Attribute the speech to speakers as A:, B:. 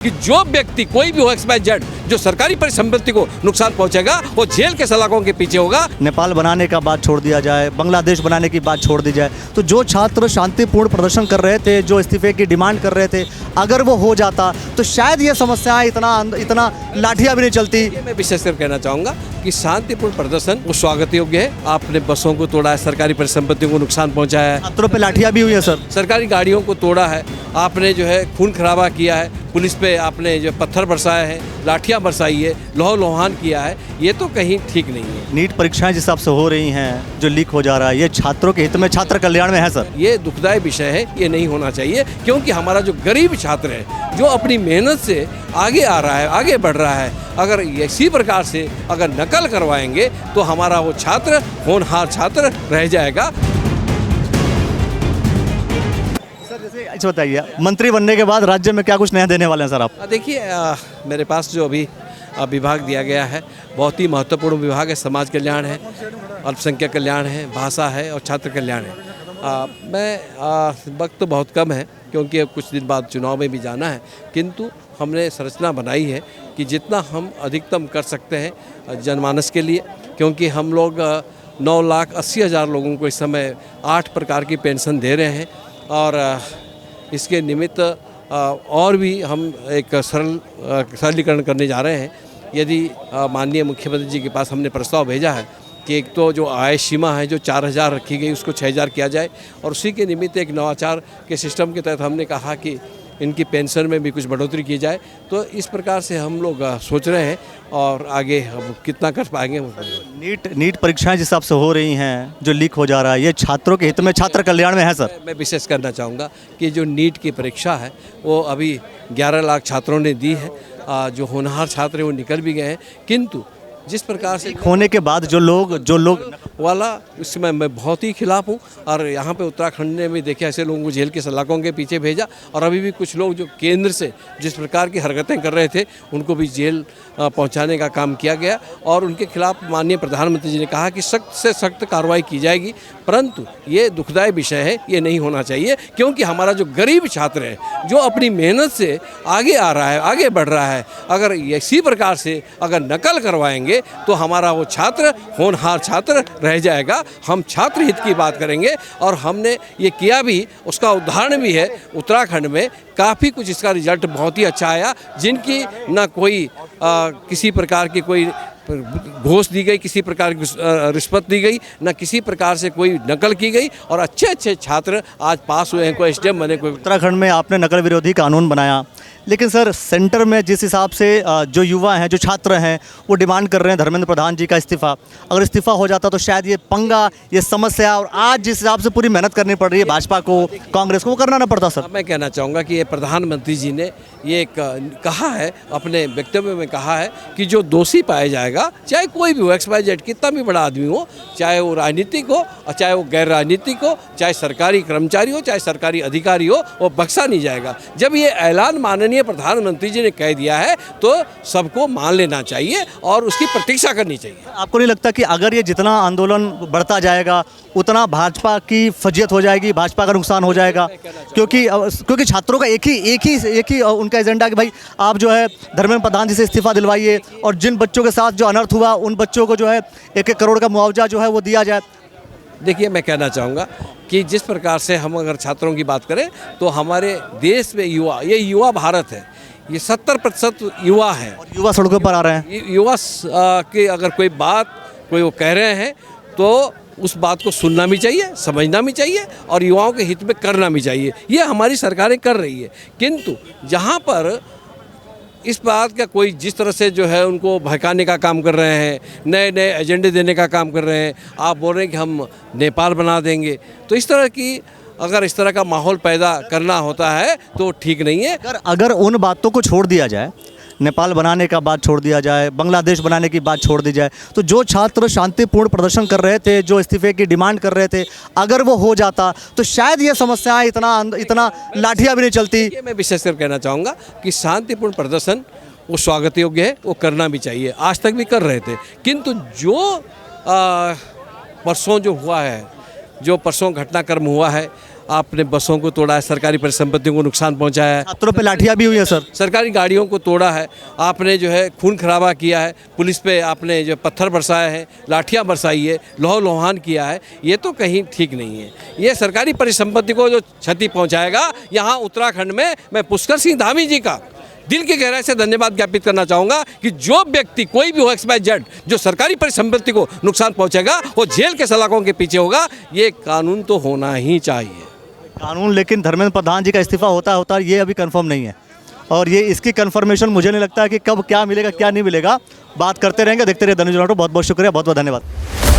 A: कि जो व्यक्ति कोई भी हो XYZ जो सरकारी परिसंपत्ति को नुकसान पहुंचेगा वो जेल के सलाखों के पीछे होगा।
B: नेपाल बनाने का बात छोड़ दिया जाए, बांग्लादेश बनाने की बात छोड़ दी जाए, तो जो छात्र शांतिपूर्ण प्रदर्शन कर रहे थे, जो इस्तीफे की डिमांड कर रहे थे, अगर वो हो जाता तो शायद ये समस्याएं इतना लाठियां भी नहीं चलती।
A: मैं विशेषकर कहना चाहूँगा कि शांतिपूर्ण प्रदर्शन वो स्वागत योग्य है। आपने बसों को तोड़ा है, सरकारी परिसंपत्तियों को नुकसान पहुँचाया है,
B: छात्रों पे लाठियां भी हुई है सर,
A: सरकारी गाड़ियों को तोड़ा है, आपने जो है खून खराबा किया है, पुलिस पे आपने जो पत्थर बरसाए हैं, लाठियां बरसाई है, लोह लोहान किया है, ये तो कहीं ठीक नहीं है।
B: नीट परीक्षाएं जिस हिसाब से हो रही हैं, जो लीक हो जा रहा है, ये छात्रों के हित में, छात्र कल्याण में है सर।
A: ये दुखदायी विषय है, ये नहीं होना चाहिए, क्योंकि हमारा जो गरीब छात्र है जो अपनी मेहनत से आगे आ रहा है, आगे बढ़ रहा है, अगर इसी प्रकार से अगर नकल करवाएंगे तो हमारा वो छात्र होनहार छात्र रह जाएगा।
B: अच्छा बताइए, मंत्री बनने के बाद राज्य में क्या कुछ नया देने वाले हैं सर आप?
A: देखिए, मेरे पास जो अभी विभाग दिया गया है बहुत ही महत्वपूर्ण विभाग है। समाज कल्याण है, अल्पसंख्यक कल्याण है, भाषा है और छात्र कल्याण है। वक्त तो बहुत कम है क्योंकि अब कुछ दिन बाद चुनाव में भी जाना है, किंतु हमने संरचना बनाई है कि जितना हम अधिकतम कर सकते हैं जनमानस के लिए, क्योंकि हम लोग 9,80,000 लोगों को इस समय 8 प्रकार की पेंशन दे रहे हैं और इसके निमित्त और भी हम एक सरलीकरण करने जा रहे हैं। यदि माननीय मुख्यमंत्री जी के पास हमने प्रस्ताव भेजा है कि एक तो जो आय सीमा है जो 4,000 रखी गई उसको 6,000 किया जाए, और उसी के निमित्त एक नवाचार के सिस्टम के तहत हमने कहा कि इनकी पेंशन में भी कुछ बढ़ोतरी की जाए। तो इस प्रकार से हम लोग सोच रहे हैं और आगे हम कितना कर पाएंगे।
B: नीट परीक्षाएं जिस हिसाब से हो रही हैं, जो लीक हो जा रहा है, ये छात्रों के हित में, छात्र कल्याण में है सर।
A: मैं विशेष करना चाहूँगा कि जो नीट की परीक्षा है वो अभी 11 लाख छात्रों ने दी है। जो होनहार छात्र हैं वो निकल भी गए हैं, किंतु जिस प्रकार से
B: होने के बाद जो लोग
A: वाला उसमें मैं बहुत ही खिलाफ हूँ। और यहाँ पे उत्तराखंड ने भी देखे ऐसे लोगों को जेल के सलाखों के पीछे भेजा, और अभी भी कुछ लोग जो केंद्र से जिस प्रकार की हरकतें कर रहे थे उनको भी जेल पहुँचाने का काम किया गया, और उनके खिलाफ माननीय प्रधानमंत्री जी ने कहा कि सख्त से सख्त कार्रवाई की जाएगी। परंतु ये दुखदायी विषय है, ये नहीं होना चाहिए, क्योंकि हमारा जो गरीब छात्र है जो अपनी मेहनत से आगे आ रहा है, आगे बढ़ रहा है, अगर इसी प्रकार से अगर नकल करवाएंगे तो हमारा वो छात्र होनहार छात्र रह जाएगा। हम छात्र हित की बात करेंगे, और हमने ये किया भी, उसका उदाहरण भी है। उत्तराखंड में काफ़ी कुछ इसका रिजल्ट बहुत ही अच्छा आया, जिनकी ना कोई किसी प्रकार की कोई घूस दी गई, किसी प्रकार की रिश्वत दी गई, न किसी प्रकार से कोई नकल की गई, और अच्छे अच्छे छात्र आज पास हुए हैं, कोई SDM बने, कोई।
B: उत्तराखंड में आपने नकल विरोधी कानून बनाया, लेकिन सर सेंटर में जिस हिसाब से जो युवा हैं, जो छात्र हैं, वो डिमांड कर रहे हैं धर्मेंद्र प्रधान जी का इस्तीफा। अगर इस्तीफा हो जाता तो शायद ये पंगा, ये समस्या, और आज जिस हिसाब से पूरी मेहनत करनी पड़ रही है भाजपा को, कांग्रेस को, वो करना ना पड़ता सर।
A: मैं कहना चाहूँगा कि ये प्रधानमंत्री जी ने ये कहा है, अपने वक्तव्य में कहा है कि जो दोषी पाया जाएगा, चाहे कोई भी हो, XYZ कितना भी बड़ा आदमी हो, चाहे वो राजनीतिक हो और चाहे वो गैर राजनीतिक हो, चाहे सरकारी कर्मचारी हो, चाहे सरकारी अधिकारी हो, वो बख्शा नहीं जाएगा। जब ये ऐलान माननीय प्रधानमंत्री जी ने कह दिया है तो सबको मान लेना चाहिए और उसकी प्रतीक्षा करनी चाहिए।
B: आपको नहीं लगता कि अगर ये जितना आंदोलन बढ़ता जाएगा उतना भाजपा की फजीयत हो जाएगी, भाजपा का नुकसान हो जाएगा? क्योंकि छात्रों का एक ही उनका एजेंडा कि भाई आप जो है धर्मेंद्र प्रधान जी से इस्तीफा दिलवाइए, और जिन बच्चों के साथ जो अनर्थ हुआ उन बच्चों को जो है 1-1 करोड़ का मुआवजा जो है वो दिया जाए।
A: देखिए, मैं कहना चाहूँगा कि जिस प्रकार से हम अगर छात्रों की बात करें तो हमारे देश में ये युवा भारत है, ये 70% युवा हैं,
B: और युवा सड़कों पर आ रहे हैं।
A: युवा की अगर कोई वो कह रहे हैं तो उस बात को सुनना भी चाहिए, समझना भी चाहिए, और युवाओं के हित में करना भी चाहिए। ये हमारी सरकारें कर रही है, किंतु जहाँ पर इस बात का कोई जिस तरह से जो है उनको भड़काने का काम कर रहे हैं, नए नए एजेंडे देने का काम कर रहे हैं, आप बोल रहे हैं कि हम नेपाल बना देंगे, तो इस तरह का माहौल पैदा करना होता है तो ठीक नहीं है।
B: अगर उन बातों को छोड़ दिया जाए, नेपाल बनाने का बात छोड़ दिया जाए, बांग्लादेश बनाने की बात छोड़ दी जाए, तो जो छात्र शांतिपूर्ण प्रदर्शन कर रहे थे, जो इस्तीफे की डिमांड कर रहे थे, अगर वो हो जाता तो शायद ये समस्याएं इतना लाठियां भी नहीं चलती।
A: मैं विशेषकर कहना चाहूँगा कि शांतिपूर्ण प्रदर्शन वो स्वागत योग्य है, वो करना भी चाहिए, आज तक भी कर रहे थे, किंतु जो परसों जो हुआ है, जो परसों घटनाक्रम हुआ है, आपने बसों को तोड़ा है, सरकारी परिसंपत्तियों को नुकसान पहुंचाया है,
B: छात्रों पे लाठियाँ भी हुई है सर।
A: सरकारी गाड़ियों को तोड़ा है, आपने जो है खून खराबा किया है, पुलिस पे आपने जो पत्थर बरसाए हैं, लाठियाँ बरसाई है, लोह लोहान किया है, ये तो कहीं ठीक नहीं है। ये सरकारी परिसंपत्ति को जो क्षति पहुंचाएगा, यहाँ उत्तराखंड में मैं पुष्कर सिंह धामी जी का दिल की गहराई से धन्यवाद ज्ञापित करना चाहूँगा कि जो व्यक्ति कोई भी हो XYZ जो सरकारी परिसंपत्ति को नुकसान पहुंचेगा वो जेल के सलाखों के पीछे होगा। ये कानून तो होना ही चाहिए।
B: कानून, लेकिन धर्मेंद्र प्रधान जी का इस्तीफा होता ये अभी कंफर्म नहीं है, और ये इसकी कंफर्मेशन मुझे नहीं लगता है कि कब क्या मिलेगा क्या नहीं मिलेगा। बात करते रहेंगे, देखते रहिए धनुष राठौर। बहुत बहुत शुक्रिया, बहुत बहुत धन्यवाद।